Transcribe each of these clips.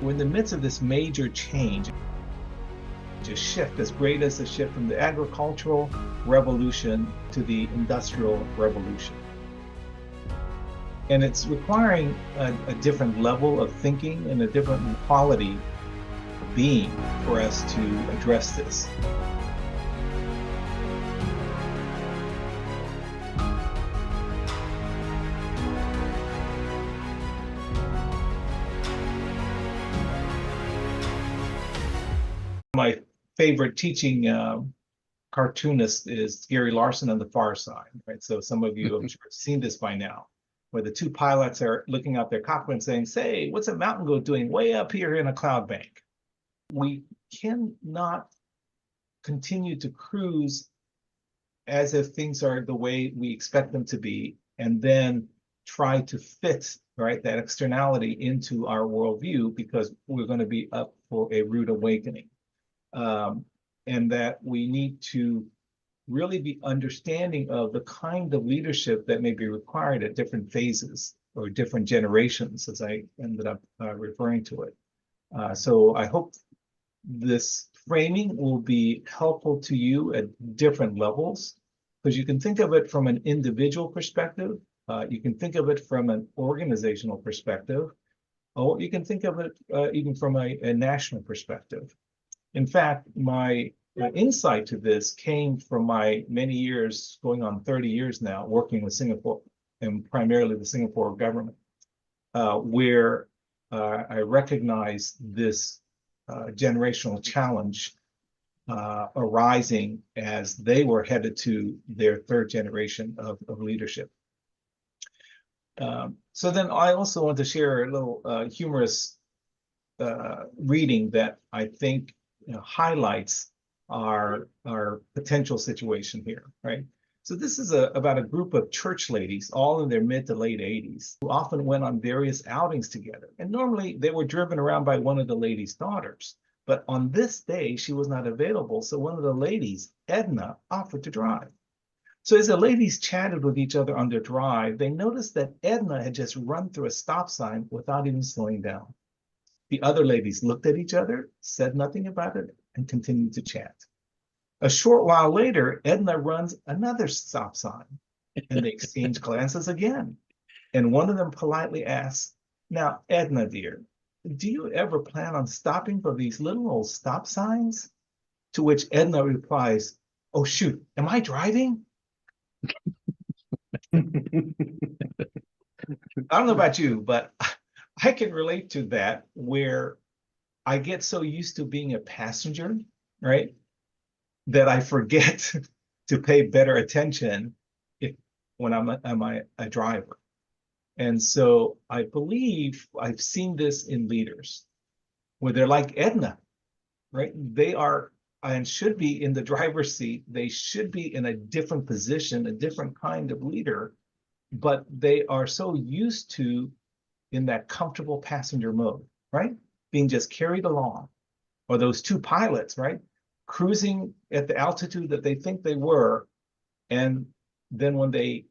We're in the midst of this major change, a shift as great as the shift from the agricultural revolution to the industrial revolution. And it's requiring a different level of thinking and a different quality of being for us to address this. My favorite teaching cartoonist is Gary Larson on The Far Side, right? So some of you, I'm sure, have seen this by now, where the two pilots are looking out their cockpit and saying, "Say, what's a mountain goat doing way up here in a cloud bank?" We cannot continue to cruise as if things are the way we expect them to be, and then try to fit, right, that externality into our worldview, because we're going to be up for a rude awakening. And that we need to really be understanding of the kind of leadership that may be required at different phases or different generations, as I ended up referring to it. So I hope this framing will be helpful to you at different levels, because you can think of it from an individual perspective, you can think of it from an organizational perspective, or you can think of it even from a national perspective. In fact, my insight to this came from my many years, going on 30 years now, working with Singapore and primarily the Singapore government, where I recognized this generational challenge arising as they were headed to their third generation of leadership. So then I also want to share a little humorous reading that I think highlights our potential situation here, right? So this is about a group of church ladies, all in their mid to late 80s, who often went on various outings together. And normally they were driven around by one of the ladies' daughters. But on this day, she was not available. So one of the ladies, Edna, offered to drive. So as the ladies chatted with each other on their drive, they noticed that Edna had just run through a stop sign without even slowing down. The other ladies looked at each other, said nothing about it, and continued to chat. A short while later, Edna runs another stop sign, and they exchange glances again. And one of them politely asks, "Now, Edna, dear, do you ever plan on stopping for these little old stop signs?" To which Edna replies, "Oh, shoot, am I driving?" I don't know about you, but I can relate to that, where I get so used to being a passenger, right, that I forget to pay better attention when I'm a driver. And so I believe I've seen this in leaders, where they're like Edna, right? They are and should be in the driver's seat. They should be in a different position, a different kind of leader, but they are so used to in that comfortable passenger mode, right? Being just carried along. Or those two pilots, right? Cruising at the altitude that they think they were. And then when they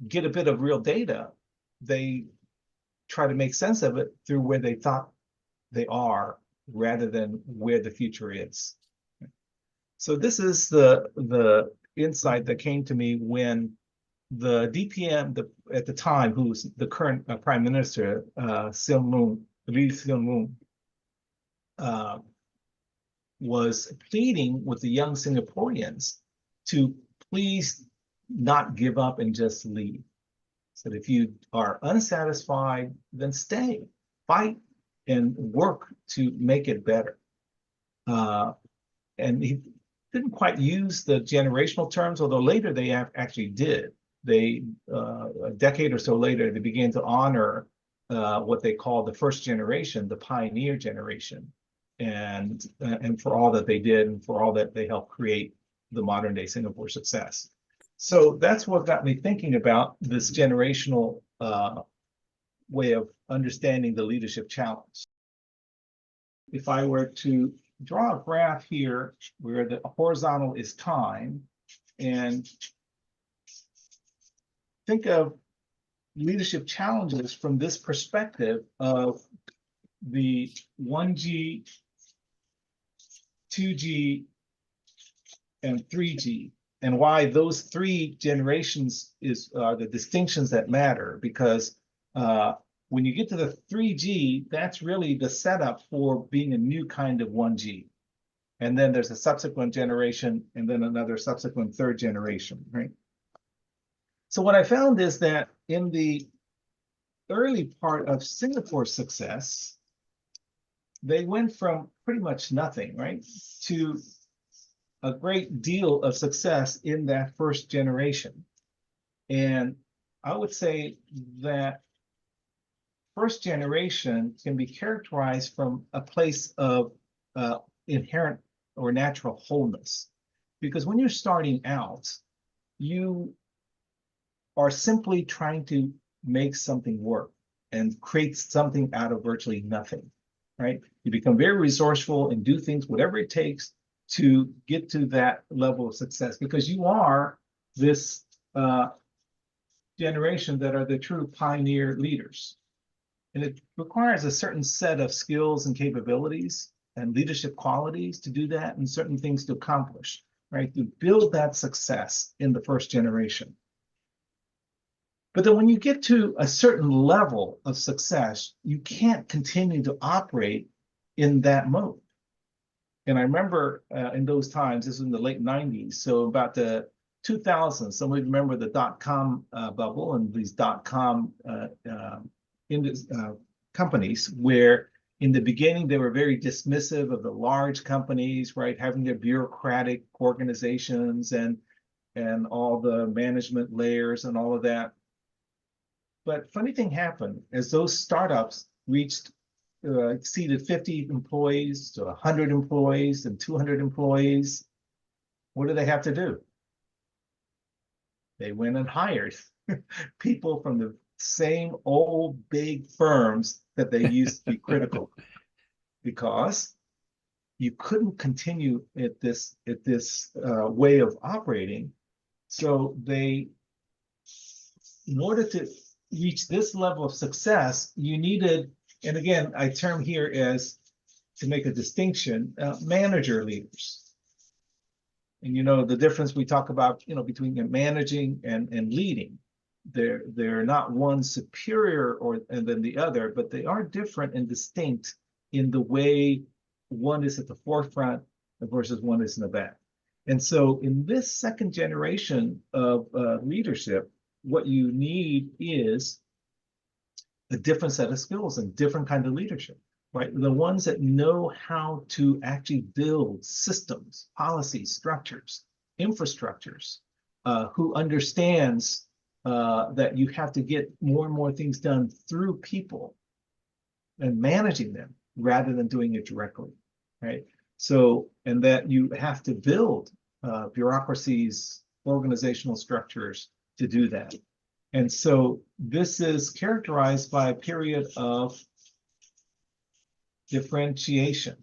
get a bit of real data, they try to make sense of it through where they thought they are rather than where the future is. So this is the insight that came to me when the DPM at the time, who was the current Prime Minister, Lee Hsien-loong, was pleading with the young Singaporeans to please not give up and just leave. So if you are unsatisfied, then stay, fight, and work to make it better. And he didn't quite use the generational terms, although later they actually did. They, a decade or so later, they began to honor what they call the first generation, the pioneer generation, and for all that they did and for all that they helped create the modern day Singapore success. So that's what got me thinking about this generational way of understanding the leadership challenge. If I were to draw a graph here where the horizontal is time, and think of leadership challenges from this perspective of the 1G, 2G, and 3G, and why those three generations is the distinctions that matter, because when you get to the 3G, that's really the setup for being a new kind of 1G. And then there's a subsequent generation, and then another subsequent third generation, right? So what I found is that in the early part of Singapore's success, they went from pretty much nothing, right, to a great deal of success in that first generation. And I would say that first generation can be characterized from a place of inherent or natural wholeness. Because when you're starting out, you are simply trying to make something work and create something out of virtually nothing, right? You become very resourceful and do things, whatever it takes, to get to that level of success, because you are this generation that are the true pioneer leaders. And it requires a certain set of skills and capabilities and leadership qualities to do that, and certain things to accomplish, right? To build that success in the first generation. But then when you get to a certain level of success, you can't continue to operate in that mode. And I remember in those times, this was in the late 90s, so about the 2000s, some of you remember the dot-com bubble and these dot-com companies, where in the beginning they were very dismissive of the large companies, right, having their bureaucratic organizations and all the management layers and all of that. But funny thing happened as those startups exceeded 50 employees to 100 employees and 200 employees. What do they have to do? They went and hired people from the same old big firms that they used to be critical, because you couldn't continue at this way of operating. So they, in order to reach this level of success, you needed, and again, I term here as, to make a distinction, manager leaders. And you know, the difference we talk about, you know, between managing and leading. They're not one superior than the other, but they are different and distinct in the way one is at the forefront versus one is in the back. And so in this second generation of leadership, what you need is a different set of skills and different kind of leadership, right? The ones that know how to actually build systems, policies, structures, infrastructures, who understands that you have to get more and more things done through people and managing them rather than doing it directly, right? So, and that you have to build bureaucracies, organizational structures to do that. And so this is characterized by a period of differentiation.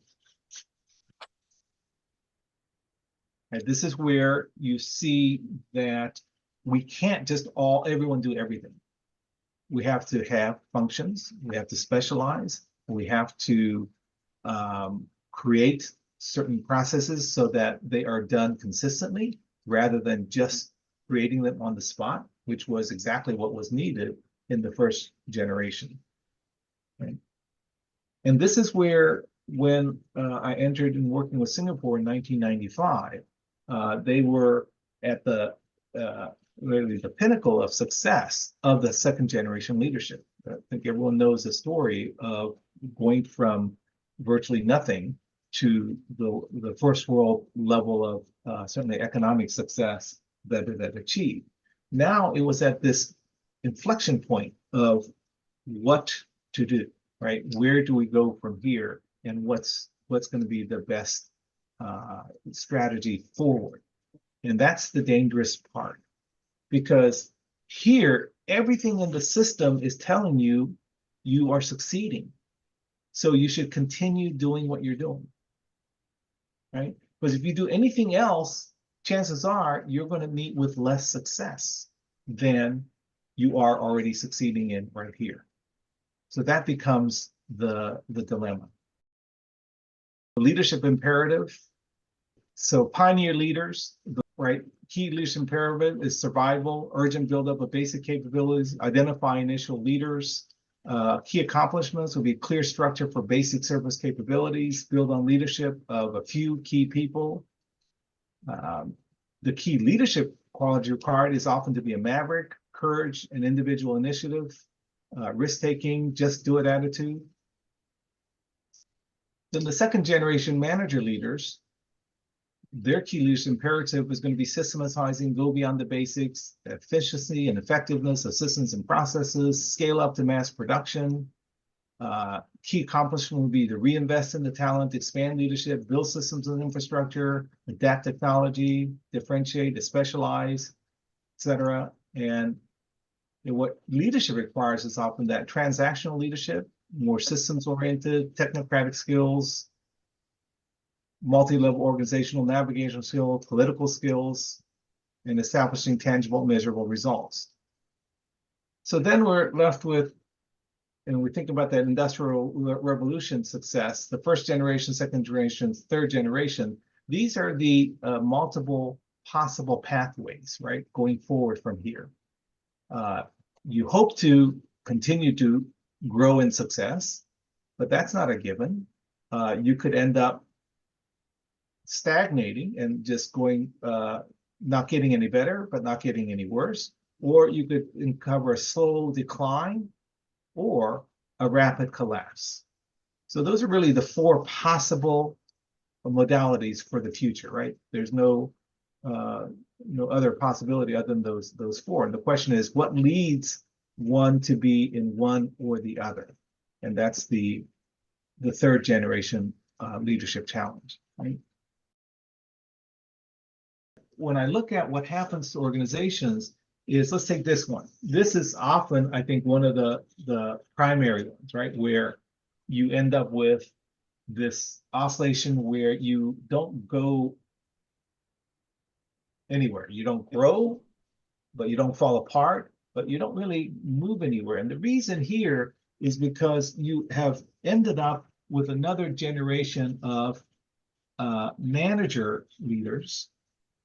And this is where you see that we can't just everyone do everything. We have to have functions, we have to specialize, we have to create certain processes so that they are done consistently rather than just creating them on the spot, which was exactly what was needed in the first generation. Right? And this is where, when I entered in working with Singapore in 1995, they were at the really the pinnacle of success of the second generation leadership. I think everyone knows the story of going from virtually nothing to the first world level of certainly economic success that it achieved. Now it was at this inflection point of what to do, right? Where do we go from here, and what's going to be the best strategy forward? And that's the dangerous part, because here everything in the system is telling you you are succeeding, so you should continue doing what you're doing, right? Because if you do anything else, chances are you're going to meet with less success than you are already succeeding in right here. So that becomes the dilemma. The leadership imperative. So pioneer leaders, right? Key leadership imperative is survival, urgent buildup of basic capabilities, identify initial leaders. Key accomplishments will be clear structure for basic service capabilities, build on leadership of a few key people. The key leadership quality required is often to be a maverick, courage, and individual initiative, risk-taking, just do it attitude. Then the second generation manager leaders, their key leadership imperative is going to be systematizing, go beyond the basics, efficiency and effectiveness of systems and processes, scale up to mass production. Key accomplishment will be to reinvest in the talent, expand leadership, build systems and infrastructure, adapt technology, differentiate, specialize, etc. And what leadership requires is often that transactional leadership, more systems-oriented, technocratic skills, multi-level organizational navigational skills, political skills, and establishing tangible, measurable results. So then we're left with, and we think about that industrial revolution success, the first generation, second generation, third generation. These are the multiple possible pathways, right, going forward from here. You hope to continue to grow in success, but that's not a given. You could end up stagnating and just going, not getting any better, but not getting any worse. Or you could uncover a slow decline or a rapid collapse. So those are really the four possible modalities for the future, right? There's no other possibility other than those four. And the question is, what leads one to be in one or the other? And that's the third generation leadership challenge, right? When I look at what happens to organizations is, let's take this one. This is often, I think, one of the primary ones, right? Where you end up with this oscillation where you don't go anywhere. You don't grow, but you don't fall apart, but you don't really move anywhere. And the reason here is because you have ended up with another generation of manager leaders.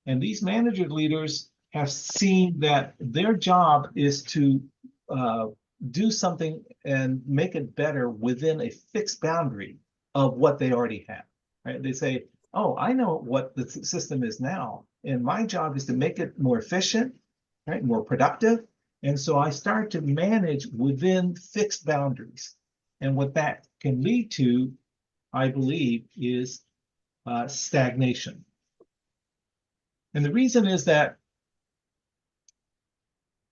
And these manager leaders have seen that their job is to do something and make it better within a fixed boundary of what they already have, right? They say, oh, I know what the system is now, and my job is to make it more efficient, right, more productive. And so I start to manage within fixed boundaries. And what that can lead to, I believe, is stagnation. And the reason is that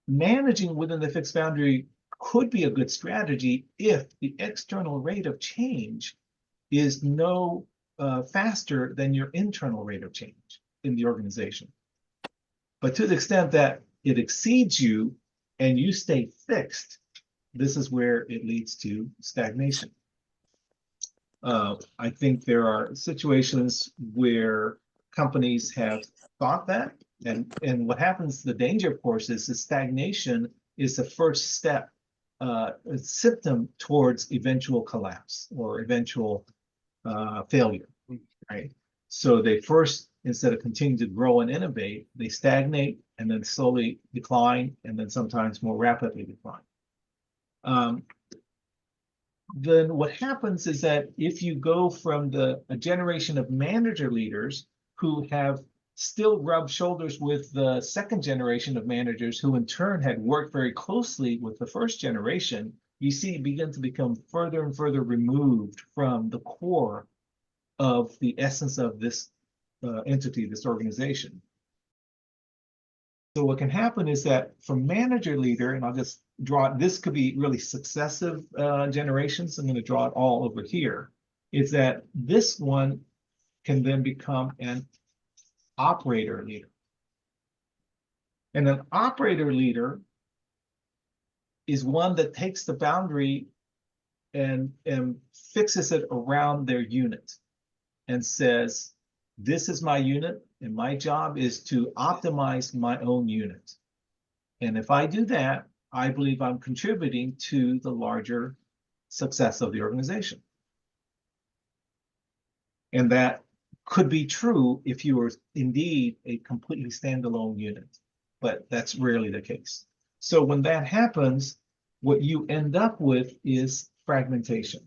managing within the fixed boundary could be a good strategy if the external rate of change is no faster than your internal rate of change in the organization. But to the extent that it exceeds you and you stay fixed, this is where it leads to stagnation. I think there are situations where companies have thought that, and what happens, the danger, of course, is the stagnation is the first step, a symptom towards eventual collapse or eventual failure, right? So they first, instead of continuing to grow and innovate, they stagnate and then slowly decline, and then sometimes more rapidly decline. Then what happens is that if you go from a generation of manager leaders who have still rubbed shoulders with the second generation of managers who in turn had worked very closely with the first generation, you see it begin to become further and further removed from the core of the essence of this entity, this organization. So what can happen is that from manager leader, and I'll just draw it, this could be really successive generations. I'm going to draw it all over here, is that this one can then become an operator leader. And an operator leader is one that takes the boundary and fixes it around their unit and says, this is my unit, and my job is to optimize my own unit. And if I do that, I believe I'm contributing to the larger success of the organization. And that could be true if you were indeed a completely standalone unit, but that's rarely the case. So when that happens, what you end up with is fragmentation.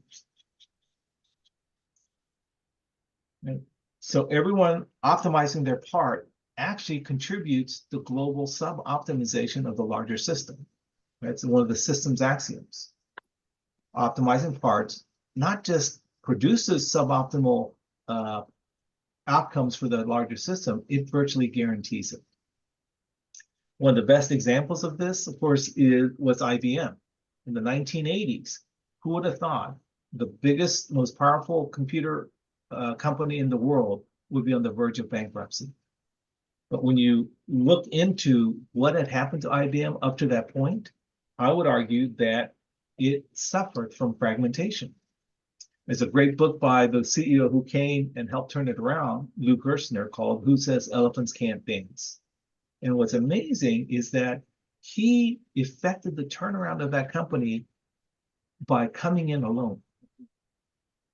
Right? So everyone optimizing their part actually contributes to global sub-optimization of the larger system. That's one of the system's axioms. Optimizing parts not just produces suboptimal outcomes for the larger system, it virtually guarantees it. One of the best examples of this, of course, was IBM. In the 1980s, who would have thought the biggest, most powerful computer company in the world would be on the verge of bankruptcy? But when you look into what had happened to IBM up to that point, I would argue that it suffered from fragmentation. There's a great book by the CEO who came and helped turn it around, Lou Gerstner, called Who Says Elephants Can't Dance? And what's amazing is that he effected the turnaround of that company by coming in alone.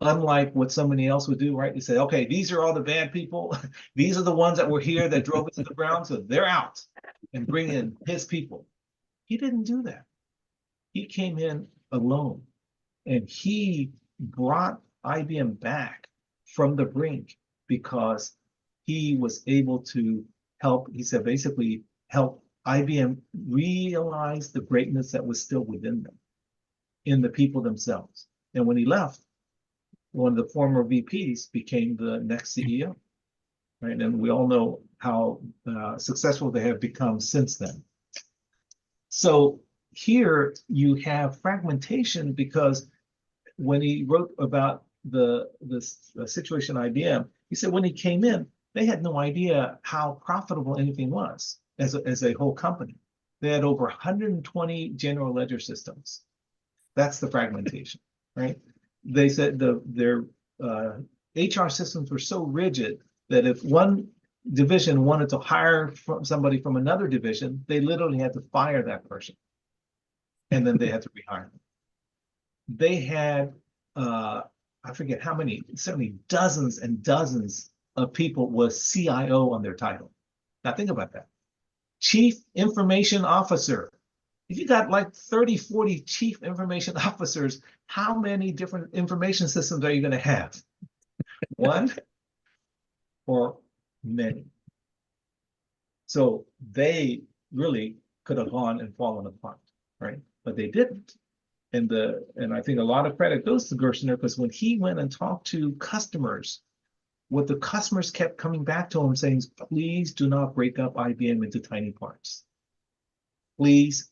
Unlike what somebody else would do, right? They say, okay, these are all the bad people. These are the ones that were here that drove it to the ground, so they're out, and bring in his people. He didn't do that. He came in alone, and he brought IBM back from the brink because he was able to help, he said, basically help IBM realize the greatness that was still within them, in the people themselves. And when he left, one of the former VPs became the next CEO, right? And we all know how successful they have become since then. So here you have fragmentation because when he wrote about the situation at IBM, he said when he came in, they had no idea how profitable anything was as a whole company. They had over 120 general ledger systems. That's the fragmentation, right? They said their HR systems were so rigid that if one division wanted to hire somebody from another division, they literally had to fire that person. And then they had to rehire them. They had, I forget how many, certainly dozens and dozens of people with CIO on their title. Now think about that. Chief Information Officer. If you got like 30, 40 chief information officers, how many different information systems are you going to have? One or many? So they really could have gone and fallen apart, right? But they didn't. And I think a lot of credit goes to Gerstner because when he went and talked to customers, what the customers kept coming back to him saying, please do not break up IBM into tiny parts. Please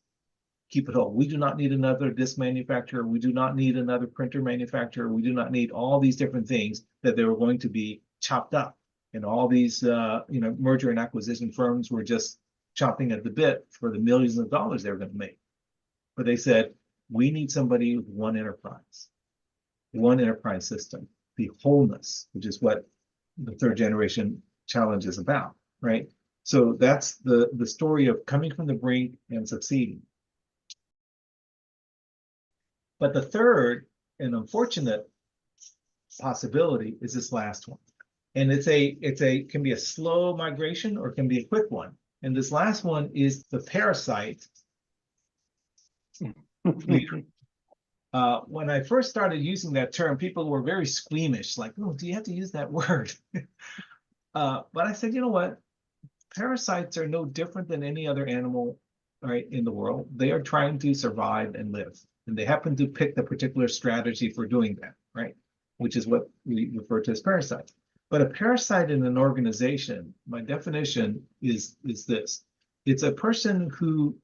keep it whole. We do not need another disk manufacturer. We do not need another printer manufacturer. We do not need all these different things that they were going to be chopped up. And all these merger and acquisition firms were just chopping at the bit for the millions of dollars they were going to make. But they said, we need somebody with one enterprise system, the wholeness, which is what the third generation challenge is about, right? So that's the story of coming from the brink and succeeding. But the third and unfortunate possibility is this last one. And it can be a slow migration or it can be a quick one. And this last one is the parasite leader. When I first started using that term, people were very squeamish, like, oh, do you have to use that word? But I said, you know what? Parasites are no different than any other animal, right, in the world. They are trying to survive and live. And they happen to pick the particular strategy for doing that, right? Which is what we refer to as parasites. But a parasite in an organization, my definition is this. It's a person who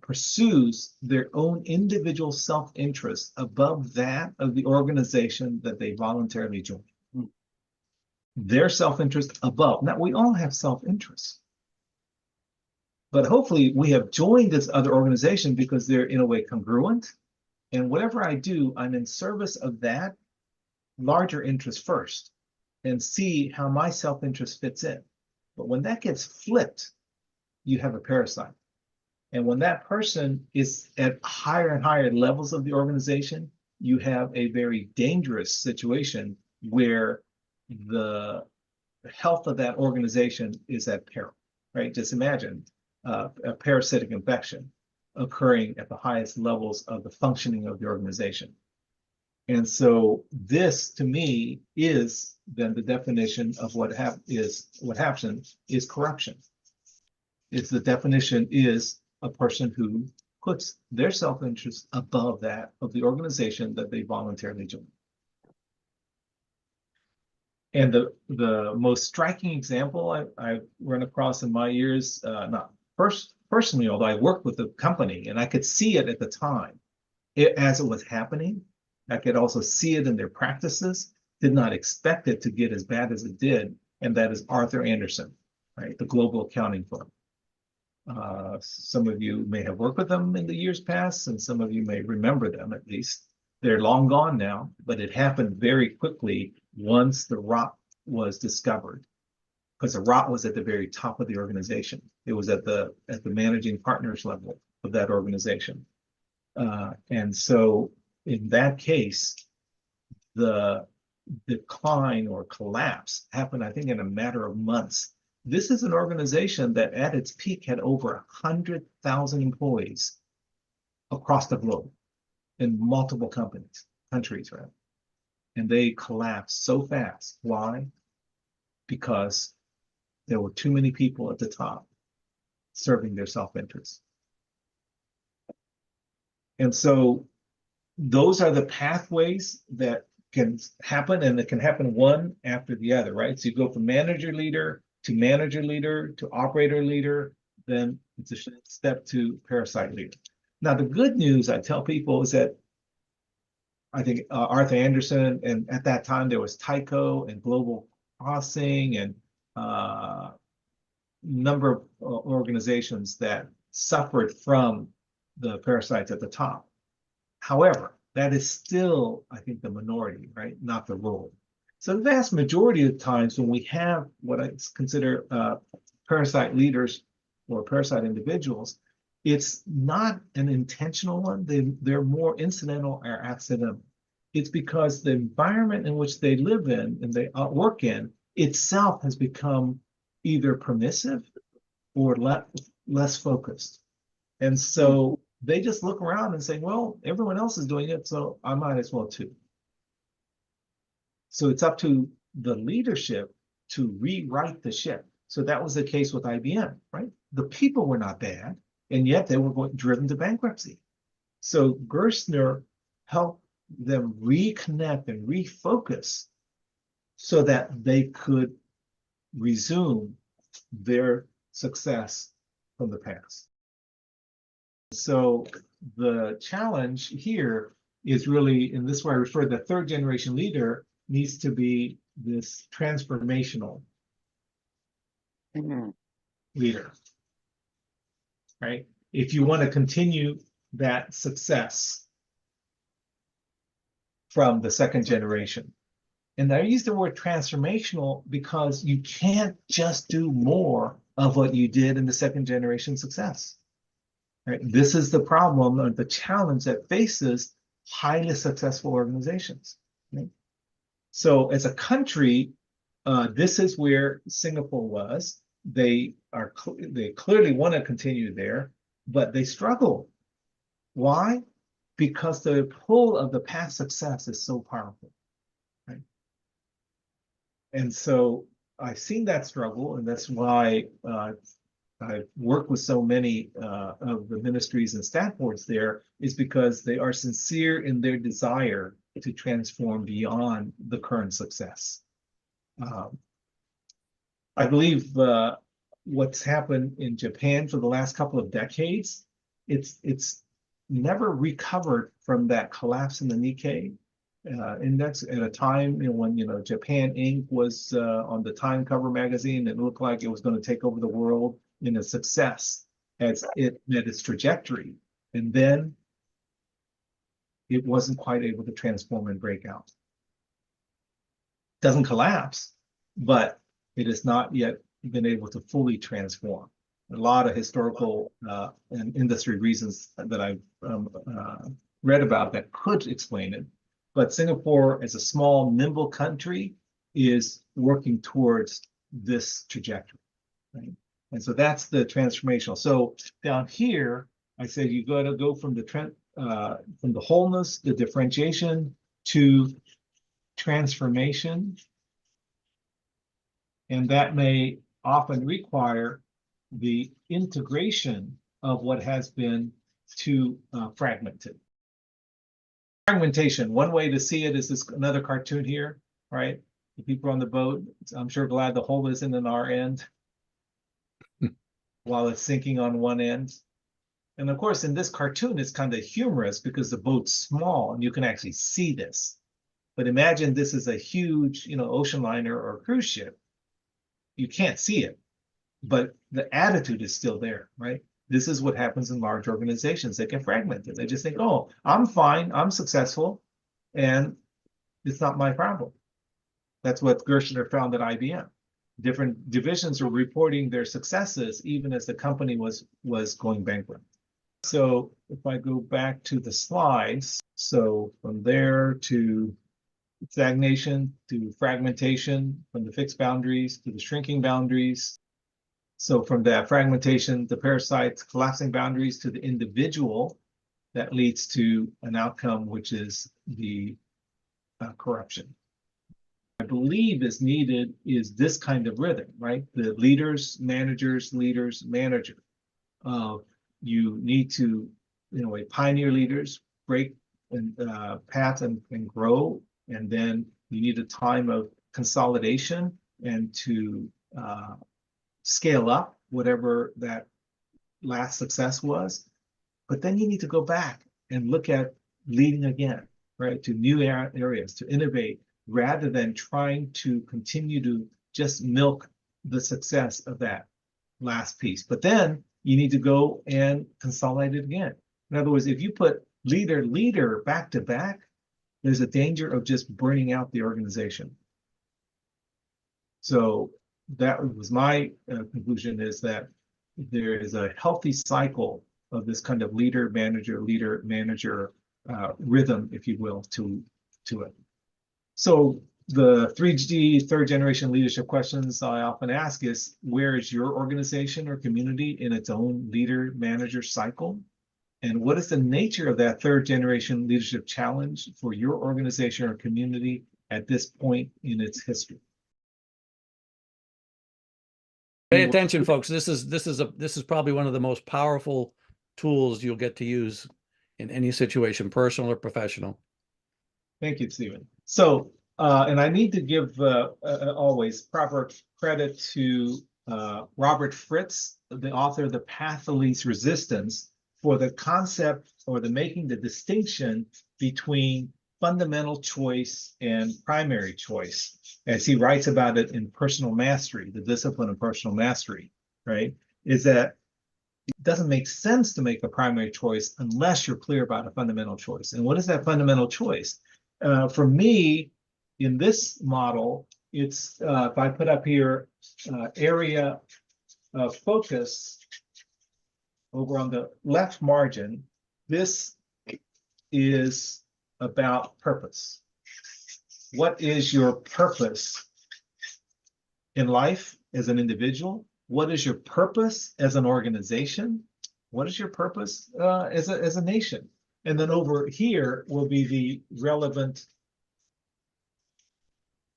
pursues their own individual self-interest above that of the organization that they voluntarily join. Their self-interest above. Now, we all have self-interest. But hopefully we have joined this other organization because they're in a way congruent. And whatever I do, I'm in service of that larger interest first and see how my self-interest fits in. But when that gets flipped, you have a parasite. And when that person is at higher and higher levels of the organization, you have a very dangerous situation where the health of that organization is at peril, right? Just imagine a parasitic infection occurring at the highest levels of the functioning of the organization. And so this, to me, is then the definition of what happens is corruption. It's the definition is a person who puts their self-interest above that of the organization that they voluntarily join. And the most striking example I've run across in my years, not personally, although I worked with the company and I could see it at the time, as it was happening. I could also see it in their practices, did not expect it to get as bad as it did, and that is Arthur Andersen, right? The global accounting firm. Some of you may have worked with them in the years past, and some of you may remember them at least. They're long gone now, but it happened very quickly once the rot was discovered, because the rot was at the very top of the organization. It was at the managing partners level of that organization. And so in that case, the decline or collapse happened, I think, in a matter of months. This is an organization that at its peak had over 100,000 employees across the globe in multiple countries, right? And they collapsed so fast. Why? Because there were too many people at the top serving their self-interest. And so those are the pathways that can happen, and it can happen one after the other, right? So you go from manager leader to operator leader, then it's a step to parasite leader. Now, the good news I tell people is that I think Arthur Andersen, and at that time there was Tyco and Global Crossing and number of organizations that suffered from the parasites at the top. However, that is still, I think, the minority, right? Not the rule. So the vast majority of times when we have what I consider parasite leaders or parasite individuals, it's not an intentional one. They're more incidental or accidental. It's because the environment in which they live in and they work in itself has become either permissive or less focused. And so they just look around and say, well, everyone else is doing it, so I might as well too. So it's up to the leadership to rewrite the ship. So that was the case with IBM, right? The people were not bad, and yet they were driven to bankruptcy. So Gerstner helped them reconnect and refocus so that they could resume their success from the past. So the challenge here is really, in this way I refer to the third generation leader, needs to be this transformational leader, right? If you want to continue that success from the second generation. And I use the word transformational because you can't just do more of what you did in the second generation success. Right? This is the problem or the challenge that faces highly successful organizations. Right? So as a country, this is where Singapore was. They clearly want to continue there, but they struggle. Why? Because the pull of the past success is so powerful. Right? And so I've seen that struggle, and that's why I've worked with so many of the ministries and staff boards there, is because they are sincere in their desire to transform beyond the current success. I believe what's happened in Japan for the last couple of decades, it's never recovered from that collapse in the Nikkei index at a time when Japan Inc. was on the Time cover magazine. It looked like it was going to take over the world in a success as it met its trajectory, and then it wasn't quite able to transform and break out. Doesn't collapse, but it has not yet been able to fully transform. a lot of historical and industry reasons that I've read about that could explain it. But Singapore, as a small, nimble country, is working towards this trajectory, right? And so that's the transformational. So down here, I said you got to go from the wholeness, the differentiation, to transformation, and that may often require the integration of what has been too fragmented. Fragmentation, one way to see it is this another cartoon here, right? The people on the boat, I'm sure glad the hole isn't in our end while it's sinking on one end. And of course, in this cartoon, it's kind of humorous because the boat's small and you can actually see this. But imagine this is a huge, ocean liner or cruise ship. You can't see it, but the attitude is still there, right? This is what happens in large organizations. They get fragmented. They just think, oh, I'm fine, I'm successful, and it's not my problem. That's what Gershner found at IBM. Different divisions were reporting their successes even as the company was going bankrupt. So if I go back to the slides, so from there to stagnation to fragmentation, from the fixed boundaries to the shrinking boundaries. So from that fragmentation, the parasites, collapsing boundaries to the individual, that leads to an outcome which is the corruption. I believe is needed is this kind of rhythm, right? The leaders, managers, manager. You need to, pioneer leaders, break and path and grow. And then you need a time of consolidation and to scale up whatever that last success was. But then you need to go back and look at leading again, right, to new areas, to innovate, rather than trying to continue to just milk the success of that last piece. But then you need to go and consolidate it again. In other words, if you put leader back to back, there's a danger of just burning out the organization. So that was my conclusion, is that there is a healthy cycle of this kind of leader manager rhythm, if you will, to it. So the 3G, third generation leadership questions I often ask is, where is your organization or community in its own leader manager cycle? And what is the nature of that third generation leadership challenge for your organization or community at this point in its history? Pay attention, folks. This is probably one of the most powerful tools you'll get to use in any situation, personal or professional. Thank you, Stephen. So, and I need to give always proper credit to Robert Fritz, the author of The Path of Least Resistance, for the concept or making the distinction between fundamental choice and primary choice, as he writes about it in Personal Mastery, the discipline of personal mastery, right? Is that it doesn't make sense to make a primary choice unless you're clear about a fundamental choice. And what is that fundamental choice? For me, in this model, it's, if I put up here, area of focus over on the left margin, this is about purpose. What is your purpose in life as an individual? What is your purpose as an organization? What is your purpose as a nation? And then over here will be the relevant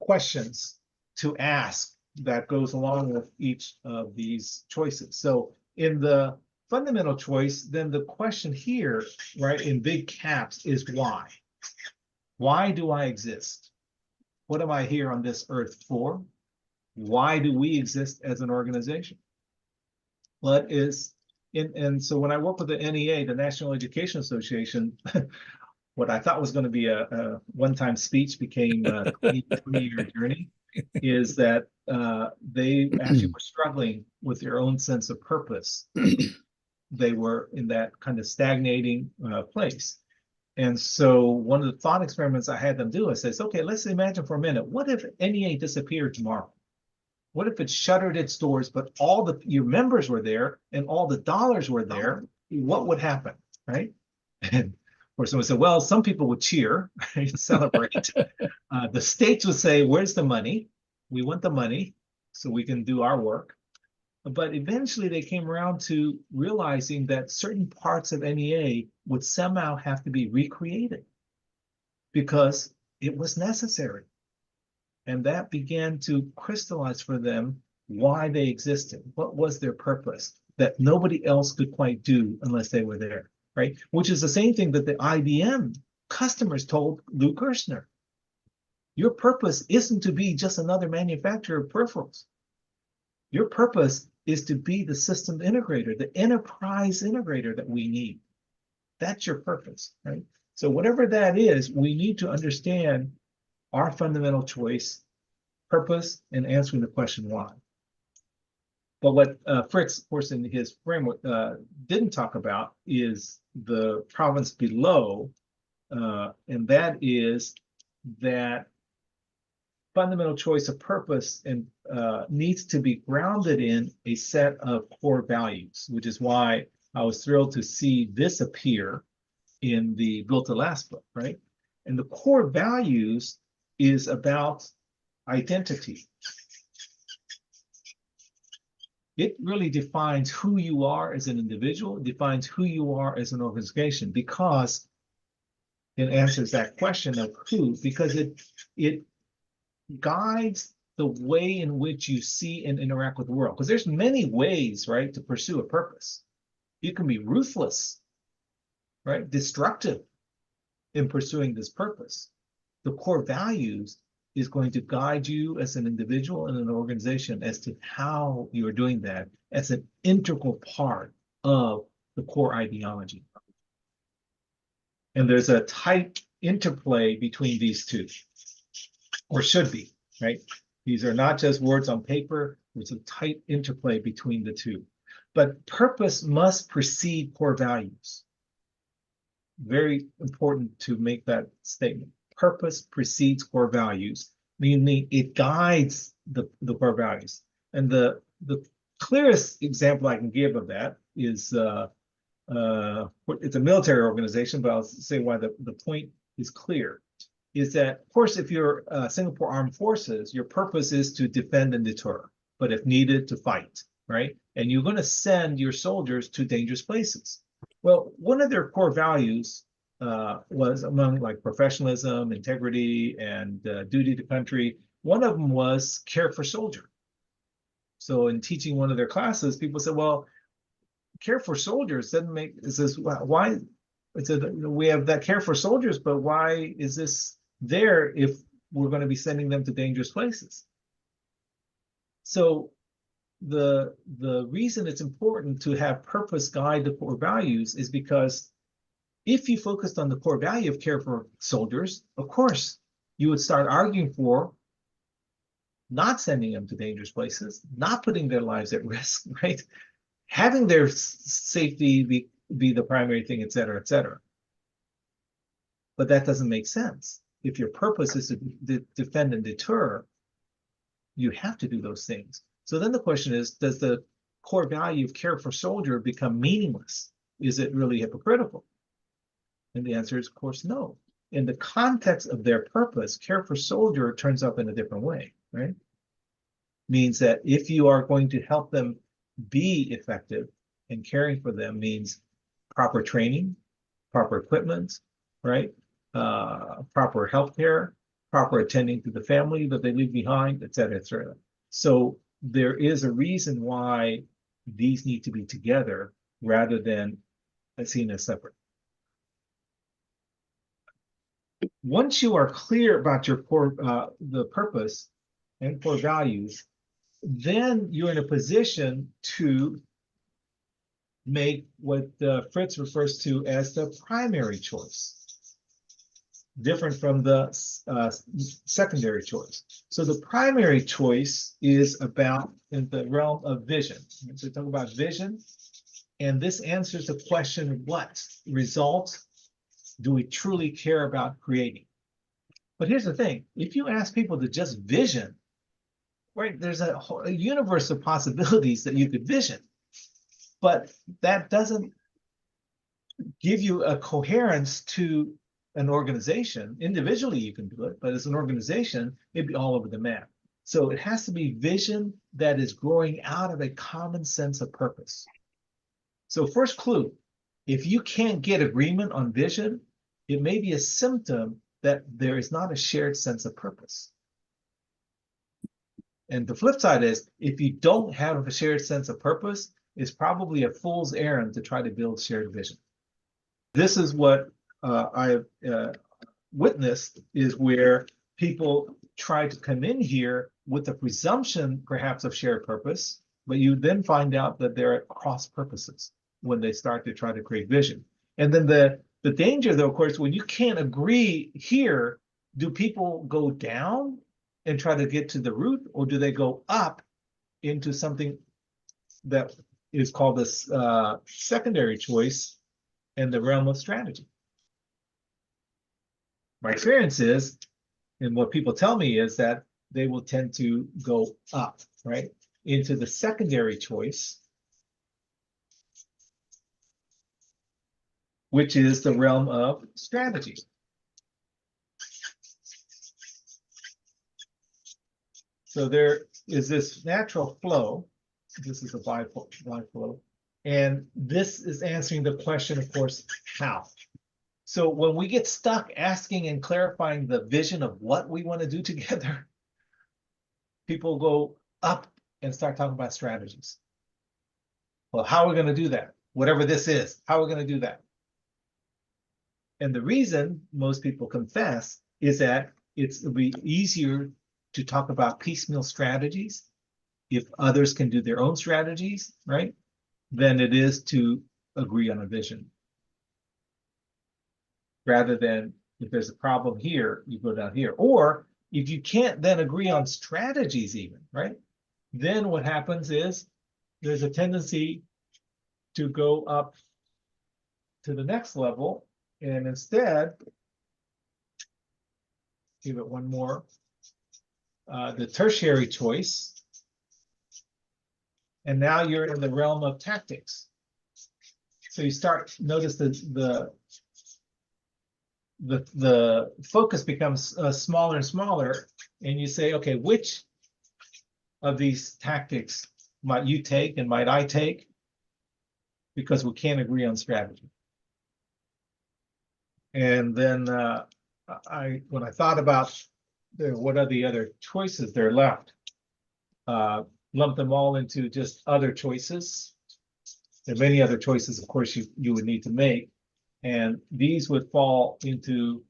questions to ask that goes along with each of these choices. So in the fundamental choice, then the question here, right, in big caps is why? Why do I exist? What am I here on this earth for? Why do we exist as an organization? What is, and so when I work with the NEA, the National Education Association, what I thought was going to be a one-time speech became a 20-year journey, is that they actually were struggling with their own sense of purpose. They were in that kind of stagnating place. And so one of the thought experiments I had them do, I says, okay, let's imagine for a minute, what if NEA disappeared tomorrow? What if it shuttered its doors, but all your members were there and all the dollars were there? What would happen, right? And or someone said, well, some people would cheer, right, celebrate. The states would say, where's the money? We want the money so we can do our work. But eventually they came around to realizing that certain parts of NEA would somehow have to be recreated because it was necessary. And that began to crystallize for them why they existed. What was their purpose that nobody else could quite do unless they were there, right? Which is the same thing that the IBM customers told Lou Gerstner. Your purpose isn't to be just another manufacturer of peripherals. Your purpose is to be the system integrator, the enterprise integrator that we need. That's your purpose, right? So whatever that is, we need to understand our fundamental choice, purpose, and answering the question why. But what Fritz, of course, in his framework didn't talk about is the province below, and that is that fundamental choice of purpose and needs to be grounded in a set of core values, which is why I was thrilled to see this appear in the Built to Last book, right? And the core values is about identity. It really defines who you are as an individual, defines who you are as an organization, because it answers that question of who, because it guides the way in which you see and interact with the world. Because there's many ways, right, to pursue a purpose. You can be ruthless, right, destructive in pursuing this purpose. The core values is going to guide you as an individual and an organization as to how you're doing that as an integral part of the core ideology. And there's a tight interplay between these two, or should be, right? These are not just words on paper. There's a tight interplay between the two. But purpose must precede core values. Very important to make that statement. Purpose precedes core values, meaning it guides the core values. And the clearest example I can give of that is, it's a military organization, but I'll say why the point is clear, is that, of course, if you're Singapore Armed Forces, your purpose is to defend and deter, but if needed, to fight, right? And you're going to send your soldiers to dangerous places. Well, one of their core values was among like professionalism, integrity, and duty to country. One of them was care for soldier. So in teaching one of their classes, people said, well, care for soldiers doesn't make, it says, why? It said, we have that care for soldiers, but why is this there if we're going to be sending them to dangerous places? So the reason it's important to have purpose guide the core values is because if you focused on the core value of care for soldiers, of course, you would start arguing for not sending them to dangerous places, not putting their lives at risk, right? Having their safety be the primary thing, et cetera, et cetera. But that doesn't make sense. If your purpose is to defend and deter, you have to do those things. So then the question is, does the core value of care for soldier become meaningless? Is it really hypocritical? And the answer is, of course, no. In the context of their purpose, care for soldier turns up in a different way, right? Means that if you are going to help them be effective, and caring for them means proper training, proper equipment, right? Proper healthcare, proper attending to the family that they leave behind, et cetera, et cetera. So there is a reason why these need to be together rather than seen as separate. Once you are clear about your core, the purpose and core values, then you're in a position to make what Fritz refers to as the primary choice, different from the secondary choice. So the primary choice is about in the realm of vision. So talk about vision, and this answers the question, what result do we truly care about creating? But here's the thing, if you ask people to just vision, right? There's a universe of possibilities that you could vision, but that doesn't give you a coherence to an organization. Individually, you can do it, but as an organization, it'd be all over the map. So it has to be vision that is growing out of a common sense of purpose. So first clue, if you can't get agreement on vision, it may be a symptom that there is not a shared sense of purpose. And the flip side is, if you don't have a shared sense of purpose, it's probably a fool's errand to try to build shared vision. This is what I have witnessed, is where people try to come in here with the presumption, perhaps, of shared purpose, but you then find out that they're at cross purposes when they start to try to create vision. And then the danger, though, of course, when you can't agree here, do people go down and try to get to the root, or do they go up into something that is called this secondary choice in the realm of strategy? My experience is, and what people tell me, is that they will tend to go up, right, into the secondary choice, which is the realm of strategy. So there is this natural flow. This is a biflow. And this is answering the question, of course, how? So when we get stuck asking and clarifying the vision of what we want to do together, people go up and start talking about strategies. Well, how are we going to do that? Whatever this is, how are we going to do that? And the reason most people confess is that it'll be easier to talk about piecemeal strategies if others can do their own strategies, right, than it is to agree on a vision. Rather than, if there's a problem here, you go down here. Or if you can't then agree on strategies even, right, then what happens is there's a tendency to go up to the next level, and instead, give it one more, the tertiary choice. And now you're in the realm of tactics. So you start, notice the focus becomes smaller and smaller, and you say, okay, which of these tactics might you take and might I take? Because we can't agree on strategy. And then when I thought about what are the other choices there left, lump them all into just other choices. There are many other choices, of course, you would need to make. And these would fall into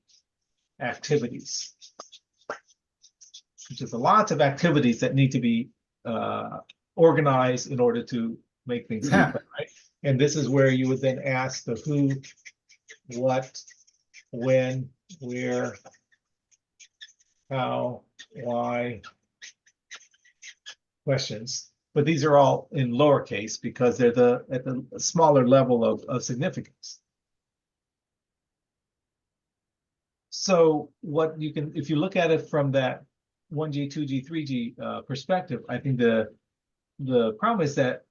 activities, which is a lot of activities that need to be organized in order to make things happen, right? And this is where you would then ask the who, what, when, where, how, why questions. But these are all in lowercase because they're at the smaller level of significance. So what you can, if you look at it from that 1G, 2G, 3G perspective, I think the problem is that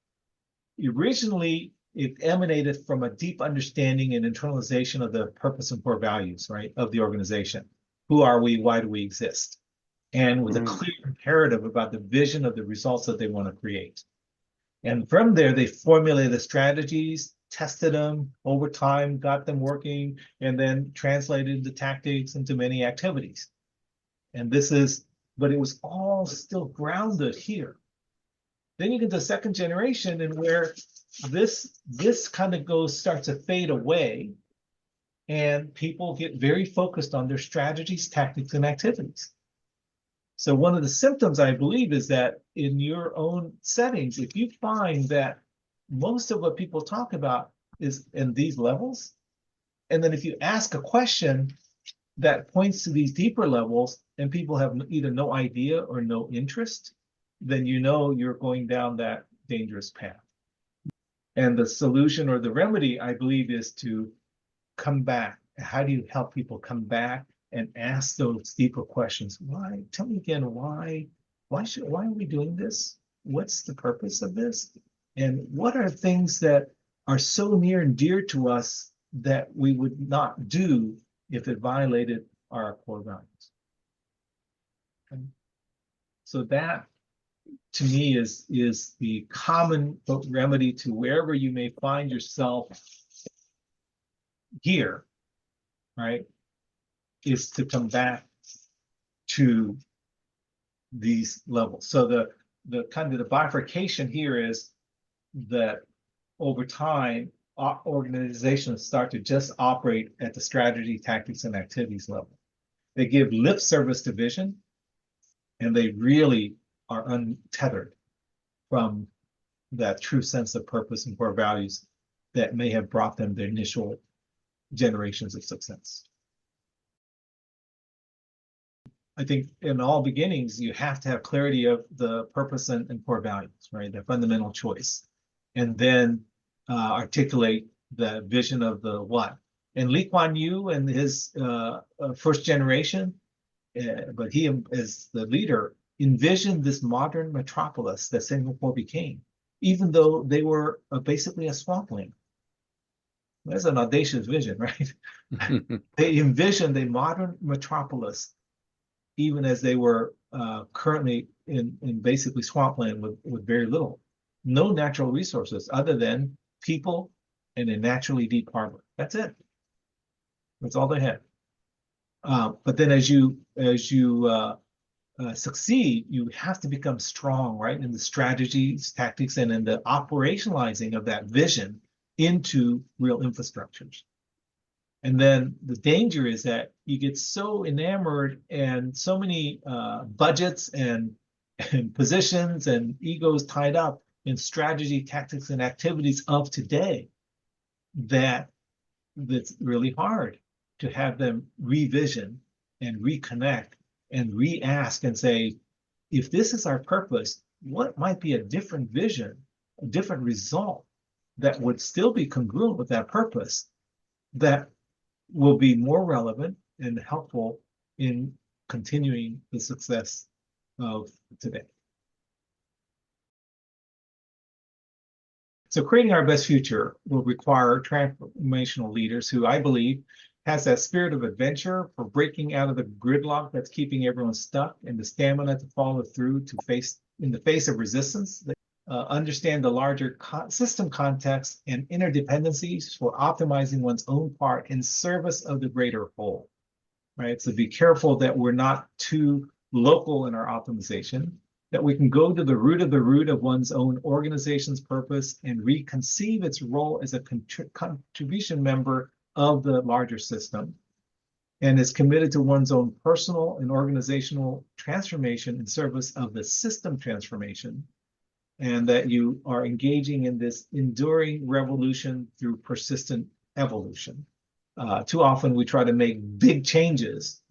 originally it emanated from a deep understanding and internalization of the purpose and core values, right, of the organization. Who are we? Why do we exist? And with a clear imperative about the vision of the results that they want to create. And from there, they formulated the strategies, tested them over time, got them working, and then translated the tactics into many activities. And this is, but it was all still grounded here. Then you get the second generation, and where this kind of starts to fade away, and people get very focused on their strategies, tactics, and activities. So one of the symptoms, I believe, is that in your own settings, if you find that most of what people talk about is in these levels, and then if you ask a question that points to these deeper levels and people have either no idea or no interest, then you know you're going down that dangerous path. And the solution or the remedy, I believe, is to come back. How do you help people come back and ask those deeper questions? Why? Tell me again, why why are we doing this? What's the purpose of this? And what are things that are so near and dear to us that we would not do if it violated our core values? And so that, to me, is the common remedy to wherever you may find yourself here, right? Is to come back to these levels. So the kind of the bifurcation here is that over time, organizations start to just operate at the strategy, tactics, and activities level. They give lip service to vision, and they really are untethered from that true sense of purpose and core values that may have brought them their initial generations of success. I think in all beginnings, you have to have clarity of the purpose and core values, right? The fundamental choice. And then articulate the vision of the what. And Lee Kuan Yew and his first generation, but he as the leader, envisioned this modern metropolis that Singapore became, even though they were basically a swampland. That's an audacious vision, right? They envisioned a modern metropolis, even as they were currently in basically swampland with very little. No natural resources other than people and a naturally deep harbor. That's it. That's all they had. But then as you succeed, you have to become strong, right? In the strategies, tactics, and in the operationalizing of that vision into real infrastructures. And then the danger is that you get so enamored and so many budgets and positions and egos tied up in strategy, tactics, and activities of today that it's really hard to have them revision and reconnect and re-ask and say, if this is our purpose, what might be a different vision, a different result that would still be congruent with that purpose that will be more relevant and helpful in continuing the success of today. So creating our best future will require transformational leaders who I believe has that spirit of adventure for breaking out of the gridlock that's keeping everyone stuck, and the stamina to follow through in the face of resistance. Understand the larger system context and interdependencies for optimizing one's own part in service of the greater whole, right? So be careful that we're not too local in our optimization, that we can go to the root of one's own organization's purpose and reconceive its role as a contribution member of the larger system, and is committed to one's own personal and organizational transformation in service of the system transformation, and that you are engaging in this enduring revolution through persistent evolution. Too often we try to make big changes,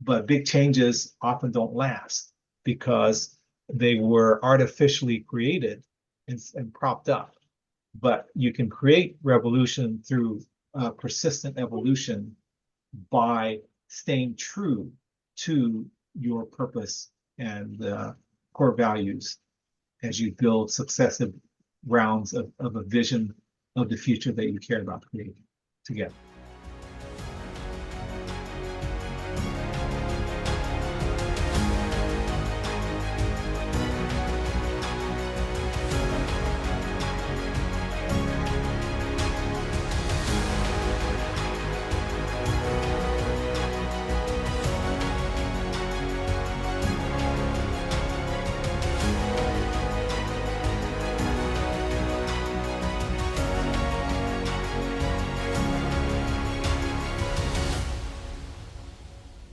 but big changes often don't last because they were artificially created and propped up. But you can create revolution through persistent evolution by staying true to your purpose and core values as you build successive rounds of a vision of the future that you care about creating together.